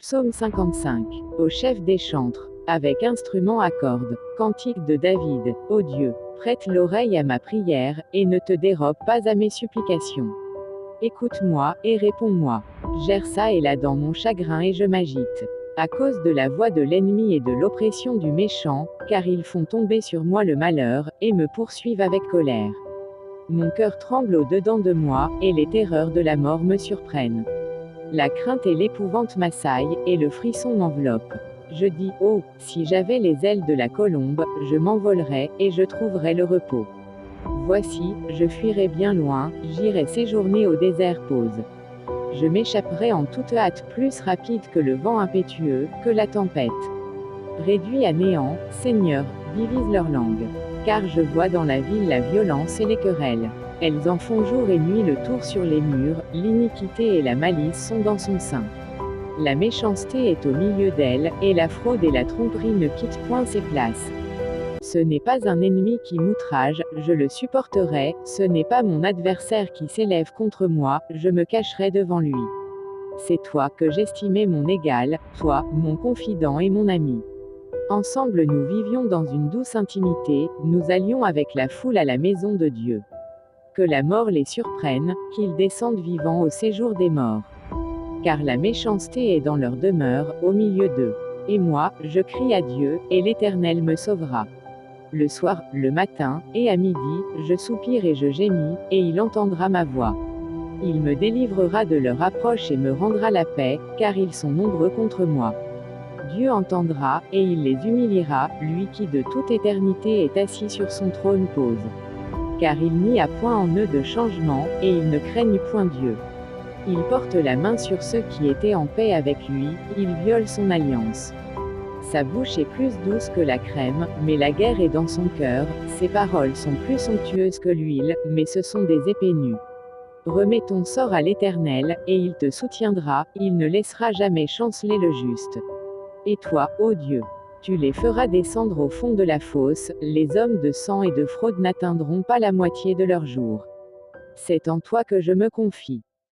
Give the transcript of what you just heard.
Psaume 55. Au chef des chantres, avec instrument à cordes. Cantique de David. Ô Dieu, prête l'oreille à ma prière, et ne te dérobe pas à mes supplications. Écoute-moi, et réponds-moi. J'erre ça et là dans mon chagrin et je m'agite. À cause de la voix de l'ennemi et de l'oppression du méchant, car ils font tomber sur moi le malheur, et me poursuivent avec colère. Mon cœur tremble au-dedans de moi, et les terreurs de la mort me surprennent. La crainte et l'épouvante m'assaillent, et le frisson m'enveloppe. Je dis, oh, si j'avais les ailes de la colombe, je m'envolerais, et je trouverais le repos. Voici, je fuirais bien loin, j'irais séjourner au désert pause. Je m'échapperais en toute hâte plus rapide que le vent impétueux, que la tempête. Réduit à néant, Seigneur, divise leur langue. Car je vois dans la ville la violence et les querelles. Elles en font jour et nuit le tour sur les murs, l'iniquité et la malice sont dans son sein. La méchanceté est au milieu d'elle, et la fraude et la tromperie ne quittent point ses places. Ce n'est pas un ennemi qui m'outrage, je le supporterai, ce n'est pas mon adversaire qui s'élève contre moi, je me cacherai devant lui. C'est toi que j'estimais mon égal, toi, mon confident et mon ami. Ensemble nous vivions dans une douce intimité, nous allions avec la foule à la maison de Dieu. Que la mort les surprenne, qu'ils descendent vivants au séjour des morts. Car la méchanceté est dans leur demeure, au milieu d'eux. Et moi, je crie à Dieu, et l'Éternel me sauvera. Le soir, le matin, et à midi, je soupire et je gémis, et il entendra ma voix. Il me délivrera de leur approche et me rendra la paix, car ils sont nombreux contre moi. Dieu entendra, et il les humiliera, lui qui de toute éternité est assis sur son trône pose. Car il n'y a point en eux de changement, et ils ne craignent point Dieu. Il porte la main sur ceux qui étaient en paix avec lui, il viole son alliance. Sa bouche est plus douce que la crème, mais la guerre est dans son cœur, ses paroles sont plus somptueuses que l'huile, mais ce sont des épées nues. Remets ton sort à l'Éternel, et il te soutiendra, il ne laissera jamais chanceler le juste. Et toi, ô Dieu, tu les feras descendre au fond de la fosse, les hommes de sang et de fraude n'atteindront pas la moitié de leur jour. C'est en toi que je me confie.